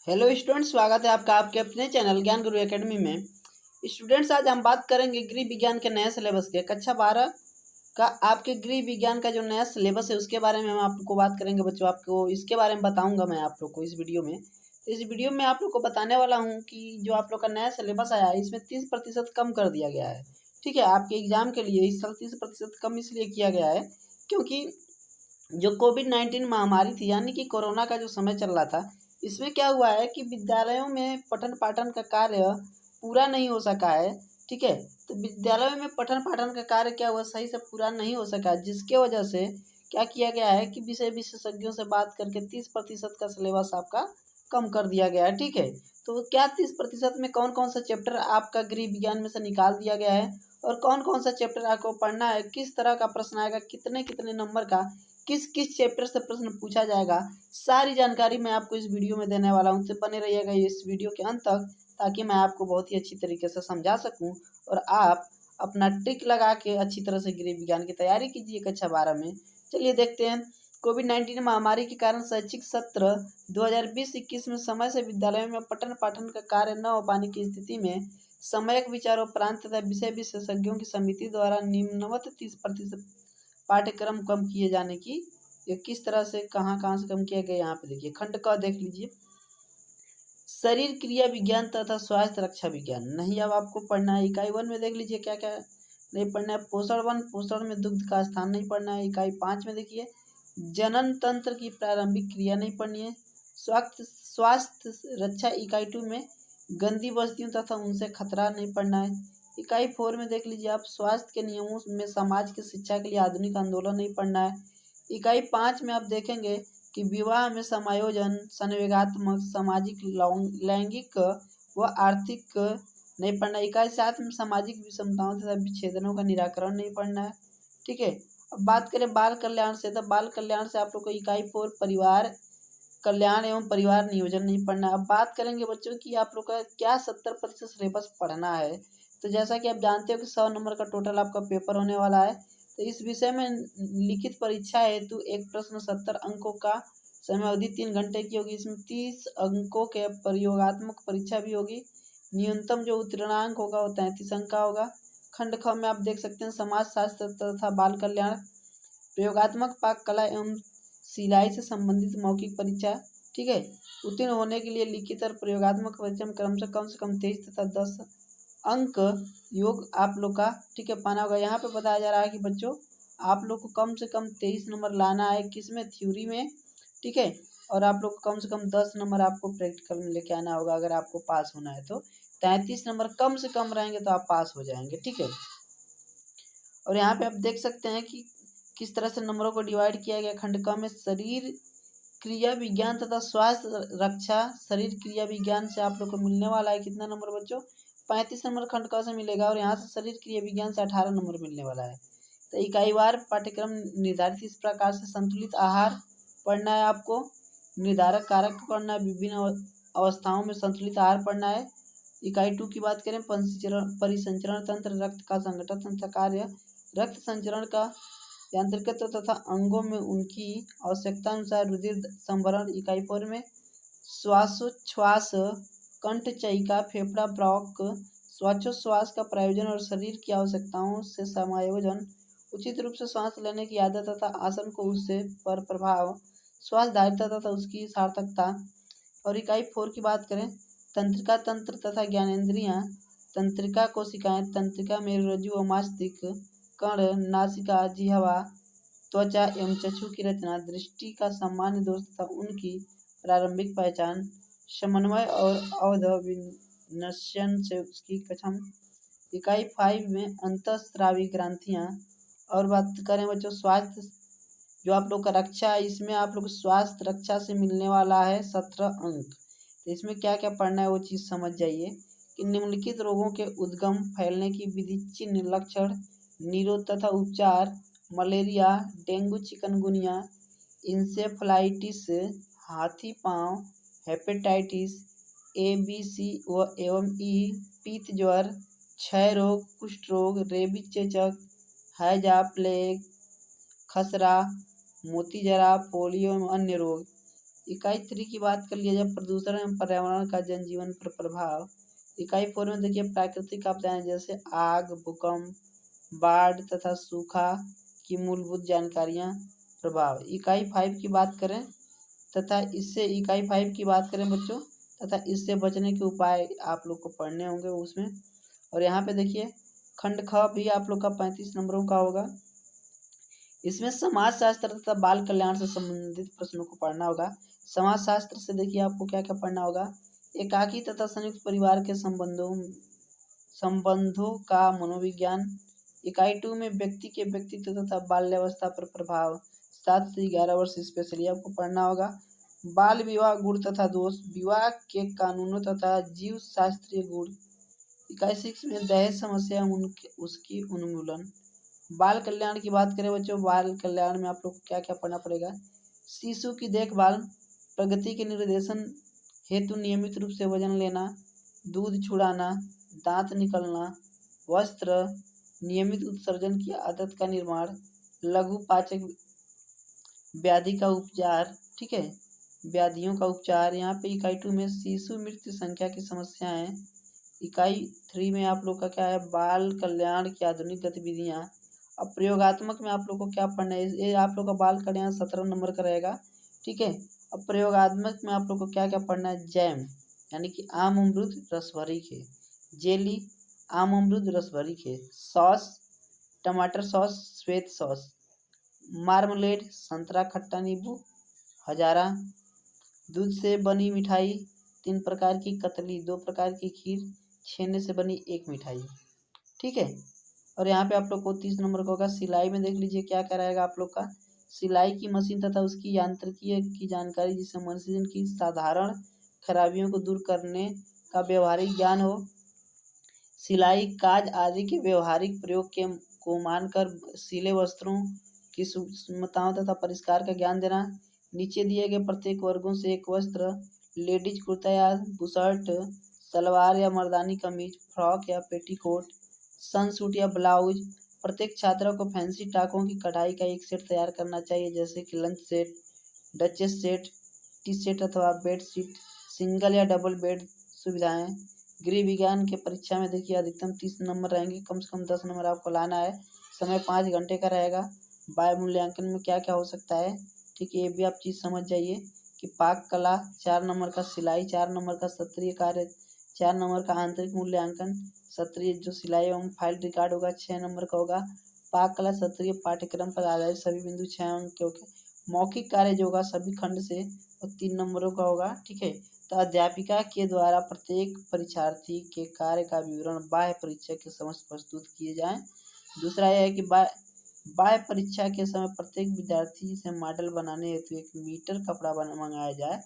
Hello students, स्वागत है आपका आपके अपने चैनल ज्ञान गुरु एकेडमी में। स्टूडेंट्स, आज हम बात करेंगे गृह विज्ञान के नए सिलेबस के कक्षा 12 का। आपके गृह विज्ञान का जो नया सिलेबस है उसके बारे में हम आपको बात करेंगे बच्चों। आपको इसके बारे में बताऊंगा मैं आप लोग को इस वीडियो में। इस वीडियो में आप लोग को बताने वाला हूँ कि जो आप लोग का नया सिलेबस आया है इसमें 30% कम कर दिया गया है। ठीक है, आपके एग्जाम के लिए इस साल 30% कम इसलिए किया गया है क्योंकि जो कोविड-19 महामारी थी, यानी कि कोरोना का जो समय चल रहा था, इसमें क्या हुआ है कि विद्यालयों में पठन पाठन का कार्य पूरा नहीं हो सका है। ठीक है, तो विद्यालयों में पठन पाठन का कार्य क्या हुआ, सही से पूरा नहीं हो सका, जिसके वजह से क्या किया गया है कि विषय विशेषज्ञों से बात करके 30% का सिलेबस आपका कम कर दिया गया है। ठीक है, तो क्या 30% में कौन कौन सा चैप्टर आपका गृह विज्ञान में से निकाल दिया गया है और कौन कौन सा चैप्टर आपको पढ़ना है, किस तरह का प्रश्न आएगा, कितने कितने नंबर का, किस किस चैप्टर से प्रश्न पूछा जाएगा, सारी जानकारी मैं आपको इस वीडियो में देने वाला हूँ। तो बने रहिएगा इस वीडियो के अंत तक, ताकि मैं आपको बहुत ही अच्छी तरीके से समझा सकूँ और आप अपना ट्रिक लगा के अच्छी तरह से गृह विज्ञान की तैयारी कीजिए कक्षा 12 में। चलिए देखते हैं। कोविड-19 महामारी के कारण शैक्षिक सत्र 2020-21 में समय से विद्यालयों में पठन पाठन का कार्य न हो पाने की स्थिति में सम्यक विचारोपरांत तथा विषय विशेषज्ञों की समिति द्वारा निम्नवत 30% पाठ्यक्रम कम किए जाने की, ये किस तरह से कहाँ से कम किया गया, यहाँ पे देखिए खंड क देख लीजिए, शरीर क्रिया विज्ञान तथा स्वास्थ्य रक्षा विज्ञान नहीं अब आपको पढ़ना है। इकाई 1 में देख लीजिए क्या क्या नहीं पढ़ना है। पोषण 1, पोषण में दुग्ध का स्थान नहीं पढ़ना है। इकाई 5 में देखिए जनन तंत्र की प्रारंभिक क्रिया नहीं पढ़नी है। स्वास्थ्य रक्षा इकाई 2 में गंदी बस्तियों तथा उनसे खतरा नहीं पढ़ना है। इकाई 4 में देख लीजिए आप स्वास्थ्य के नियमों में समाज की शिक्षा के लिए आधुनिक आंदोलन नहीं पढ़ना है। इकाई 5 में आप देखेंगे कि विवाह में समायोजन, संवेगात्मक, सामाजिक, लैंगिक व आर्थिक नहीं पढ़ना है। इकाई 7 में सामाजिक विषमताओं तथा विच्छेदनों का निराकरण नहीं पढ़ना है। ठीक है, अब बात करें बाल कल्याण से, तो बाल कल्याण से आप लोग को इकाई 4 परिवार कल्याण एवं परिवार नियोजन नहीं पढ़ना। अब बात करेंगे बच्चों की आप लोग का क्या 70% सिलेबस पढ़ना है। तो जैसा कि आप जानते हो कि 100 नंबर का टोटल आपका पेपर होने वाला है। तो इस विषय में लिखित परीक्षा हेतु एक प्रश्न 70 अंकों का, समय अवधि 3 घंटे की होगी। इसमें 30 अंकों के प्रयोगात्मक परीक्षा भी होगी। न्यूनतम जो उत्तीर्णांक होगा वो 33 अंक का होगा। खंड ख में आप देख सकते हैं समाज शास्त्र तथा बाल कल्याण, प्रयोगात्मक पाक कला एवं सिलाई से संबंधित मौखिक परीक्षा। ठीक है, उत्तीर्ण होने के लिए लिखित और प्रयोगात्मक परीक्षा में कम से कम 23 तथा 10 अंक योग आप लोग का, ठीक है, पाना होगा। यहाँ पे बताया जा रहा है कि बच्चों आप लोग को कम से कम 23 नंबर लाना है, किसमें, थ्योरी में। ठीक है, और आप लोग को कम से कम 10 नंबर आपको प्रैक्टिकल में लेके आना होगा अगर आपको पास होना है तो। 33 नंबर कम से कम रहेंगे तो आप पास हो जाएंगे। ठीक है, और यहाँ पे आप देख सकते हैं कि किस तरह से नंबरों को डिवाइड किया गया। खंड क में शरीर क्रिया विज्ञान तथा स्वास्थ्य रक्षा, शरीर क्रिया विज्ञान से आप लोग को मिलने वाला है कितना नंबर बच्चों, 35 नंबर खंड क से मिलेगा। और यहाँ से शरीर क्रिया विज्ञान से 18 नंबर मिलने वाला है। तो इकाई वार पाठ्यक्रम निर्धारित इस प्रकार से संतुलित आहार पढ़ना है आपको, निर्धारक कारक पढ़ना है, विभिन्न अवस्थाओं में संतुलित आहार पढ़ना है। इकाई 2 की बात करें परिसंचरण तंत्र, रक्त का संगठन तथा कार्य, रक्त संचरण का यांत्रिकत्व तथा अंगों में उनकी आवश्यकता अनुसार रुधिर संभरण। इकाई 4 में श्वासोच्छ्वास, कंठचयिका, फेफड़ा, ब्रॉक, श्वासोच्छ्वास का प्रयोजन और शरीर की आवश्यकताओं से समायोजन, उचित रूप से सांस लेने की आदत तथा आसन को उससे पर प्रभाव, श्वासधारिता तथा उसकी सार्थकता। और इकाई 4 की बात करें तंत्रिका तंत्र तथा ज्ञानेंद्रियां, तंत्रिका कोशिकाएं, तंत्रिका मेरुरज्जु व मस्तिष्क, कण, नासिका, जिह्वा, त्वचा एवं चक्षु की रचना, दृष्टि का सामान्य दोष तथा उनकी प्रारंभिक पहचान, समन्वय और अवध विन्यसन से उसकी कथन। इकाई 5 में अंतःस्रावी ग्रंथियां। और बात करें बच्चों स्वास्थ्य, जो आप लोग का रक्षा है, इसमें आप लोग स्वास्थ्य रक्षा से मिलने वाला है 17 अंक। तो इसमें क्या क्या पढ़ना है वो चीज़ समझ जाइए कि निम्नलिखित रोगों के उद्गम, फैलने की विधि, चिन्ह, लक्षण, निरोध तथा उपचार, मलेरिया, डेंगू, चिकनगुनिया, इंसेफ्लाइटिस, हाथी पांव, हेपेटाइटिस ए, बी, सी व एवं ई, पीत ज्वर, क्षय रोग, कुष्ठ रोग, रेबीज चेचक, हैजा, प्लेग, खसरा, मोती जरा, पोलियो एवं अन्य रोग। इकाई 3 की बात कर लिया जाए, प्रदूषण एवं पर्यावरण का जनजीवन पर प्रभाव। इकाई 4 में देखिए प्राकृतिक आपदाएं जैसे आग, भूकंप, बाढ़ तथा सूखा की मूलभूत जानकारियां, प्रभाव। इकाई 5 की बात करें तथा इससे इकाई 5 की बात करें बच्चों, तथा इससे बचने के उपाय आप लोग को पढ़ने होंगे उसमें। और यहाँ पे देखिए खंड ख भी आप लोग का 35 नंबरों का होगा। इसमें समाज शास्त्र तथा बाल कल्याण से संबंधित प्रश्नों को पढ़ना होगा। समाज शास्त्र से देखिए आपको क्या क्या पढ़ना होगा, एकाकी तथा संयुक्त परिवार के संबंधों का मनोविज्ञान। इकाई 2 में व्यक्ति के व्यक्तित्व तथा बाल्यावस्था पर प्रभाव, 7 से 11 वर्ष स्पेशली आपको पढ़ना होगा। बाल विवाह गुण तथा दोष, विवाह के कानूनों तथा जीव शास्त्रीय गुण। इकाई 6 में दहेज समस्या उसकी उन्मूलन। बाल कल्याण की बात करें बच्चों, बाल कल्याण में आप लोग को क्या क्या पढ़ना पड़ेगा, शिशु की देखभाल, प्रगति के निर्देशन हेतु नियमित रूप से वजन लेना, दूध छुड़ाना, दांत निकलना, वस्त्र, नियमित उत्सर्जन की आदत का निर्माण, लघु पाचक व्याधि का उपचार, ठीक है, व्याधियों का उपचार। यहाँ पे इकाई 2 में शिशु मृत्यु संख्या की समस्याएं। इकाई 3 में आप लोग का क्या है, बाल कल्याण की आधुनिक गतिविधियां। अब प्रयोगात्मक में आप लोग को क्या पढ़ना है, ये आप लोग का बाल कल्याण 17 नंबर का रहेगा, ठीक है। अब प्रयोगात्मक में आप लोग को क्या क्या पढ़ना है, जैम यानी कि आम अमरूद रस भरी के, जेली आम अमरूद रस भरी के, सॉस टमाटर सॉस श्वेत सॉस, मार्मलेड संतरा खट्टा नींबू, हजारा, दूध से बनी मिठाई 3 प्रकार की, कतली 2 प्रकार की खीर, छेने से बनी 1 मिठाई, ठीक है। और यहाँ पे आप लोग को 30 नंबर का होगा, सिलाई में देख लीजिए क्या क्या रहेगा आप लोग का, सिलाई की मशीन तथा उसकी यांत्रिकी की जानकारी, जिससे मशीन की साधारण खराबियों को दूर करने का व्यवहारिक ज्ञान हो, सिलाई काज आदि के व्यवहारिक प्रयोग के को मानकर सिले वस्त्रों की सूक्ष्मताओं तथा परिष्कार का ज्ञान देना। नीचे दिए गए प्रत्येक वर्गों से एक वस्त्र, लेडीज कुर्ता या बुशर्ट, सलवार या मर्दानी कमीज, फ्रॉक या पेटीकोट, सनसूट या ब्लाउज। प्रत्येक छात्रा को फैंसी टाकों की कढ़ाई का एक सेट तैयार करना चाहिए, जैसे कि lunch set, duchess set, T set अथवा बेड शीट, सिंगल या डबल बेड सुविधाएं। गृह विज्ञान के परीक्षा में देखिए अधिकतम 30 नंबर रहेंगे, कम से कम 10 नंबर आपको लाना है। समय 5 घंटे का रहेगा। बाय मूल्यांकन में क्या क्या हो सकता है, ठीक है, ये भी आप चीज़ समझ जाइए कि पाक कला 4 नंबर का, सिलाई 4 नंबर का, सत्रीय कार्य 4 नंबर का, आंतरिक मूल्यांकन सत्रीय जो सिलाई एवं फाइल रिकॉर्ड होगा 6 नंबर का होगा। पाक कला सत्रीय पाठ्यक्रम पर आधारित सभी बिंदु 6 अंक के होंगे। मौखिक कार्य जो होगा सभी खंड से और 3 नंबरों का होगा, ठीक है। तो अध्यापिका के द्वारा प्रत्येक परीक्षार्थी के कार्य का विवरण बाह्य परीक्षा के समक्ष प्रस्तुत किए जाएं। दूसरा यह है कि बाह्य परीक्षा के समय प्रत्येक विद्यार्थी से मॉडल बनाने हेतु 1 मीटर कपड़ा मंगाया जाए।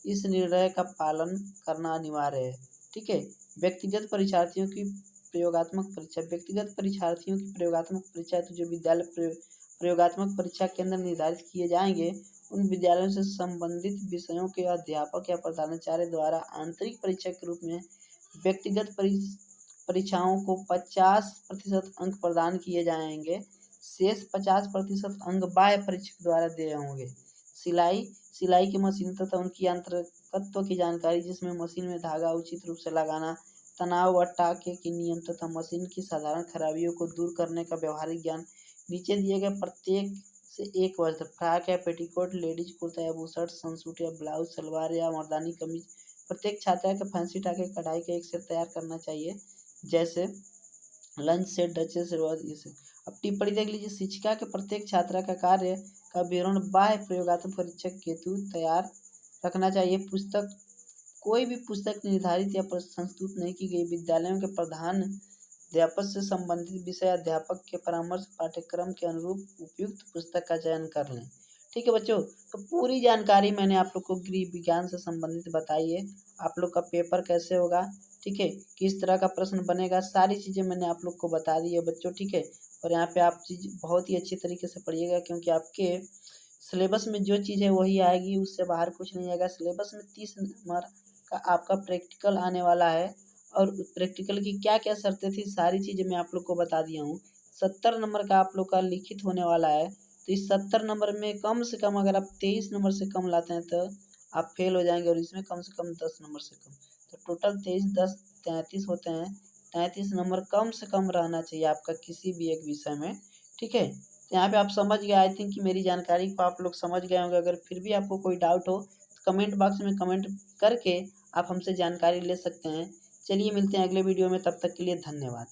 इस निर्णय का पालन करना अनिवार्य है, ठीक है। व्यक्तिगत परीक्षार्थियों की प्रयोगात्मक परीक्षा, व्यक्तिगत परीक्षार्थियों की प्रयोगात्मक परीक्षा तो जो विद्यालय प्रयोगात्मक परीक्षा केंद्र निर्धारित किए जाएंगे, उन विद्यालयों से संबंधित विषयों के अध्यापक या प्रधानाचार्य द्वारा आंतरिक परीक्षा के रूप में व्यक्तिगत परीक्षाओं को 50% अंक प्रदान किए जाएंगे। शेष 50% अंक बाह्य परीक्षक द्वारा दिए होंगे। सिलाई की मशीन तथा उनकी यांत्रिकत्व की जानकारी, जिसमें मशीन में धागा उचित रूप से लगाना, तनाव व टाके की नियम तथा मशीन की साधारण खराबियों को दूर करने का व्यवहारिक ज्ञान। नीचे दिए गए प्रत्येक से एक वस्त्र, फ्रॉक या पेटीकोट, लेडीज कुर्ता या बुशर्ट, सनसूट या ब्लाउज, सलवार या मर्दानी कमीज। प्रत्येक छात्रा के फैंसी टाके कढ़ाई का एक सेट तैयार करना चाहिए, जैसे लंच सेट, डचेस सेट। अब टिप्पणी देख लीजिए, शिक्षिका के प्रत्येक छात्रा का कार्य का विवरण बाह्य प्रयोगात्मक परीक्षा हेतु तैयार रखना चाहिए। पुस्तक कोई भी पुस्तक निर्धारित या प्रस्तुत नहीं की गई। विद्यालयों के प्रधान अध्यापक से संबंधित विषय अध्यापक के परामर्श पाठ्यक्रम के अनुरूप उपयुक्त पुस्तक का चयन कर लें, ठीक है बच्चों। तो पूरी जानकारी मैंने आप लोग को गृह विज्ञान से संबंधित बताई है। आप लोग का पेपर कैसे होगा, ठीक है, किस तरह का प्रश्न बनेगा, सारी चीज़ें मैंने आप लोग को बता दी है बच्चों, ठीक है। और यहाँ पे आप चीज़ बहुत ही अच्छी तरीके से पढ़िएगा, क्योंकि आपके सिलेबस में जो चीज़ है वही आएगी, उससे बाहर कुछ नहीं आएगा। सिलेबस में 30 नंबर का आपका प्रैक्टिकल आने वाला है, और प्रैक्टिकल की क्या क्या शर्तें थी सारी चीज़ें मैं आप लोग को बता दिया हूँ। 70 नंबर का आप लोग का लिखित होने वाला है। तो इस 70 नंबर में कम से कम अगर आप 23 नंबर से कम लाते हैं तो आप फेल हो जाएंगे और इसमें कम से कम 10 नंबर से कम। तो टोटल 23, 10, 33 होते हैं। 33 नंबर कम से कम रहना चाहिए आपका किसी भी एक विषय में, ठीक है। तो यहाँ पे आप समझ गए, आई थिंक कि मेरी जानकारी को आप लोग समझ गए होंगे। अगर फिर भी आपको कोई डाउट हो तो कमेंट बॉक्स में कमेंट करके आप हमसे जानकारी ले सकते हैं। चलिए मिलते हैं अगले वीडियो में, तब तक के लिए धन्यवाद।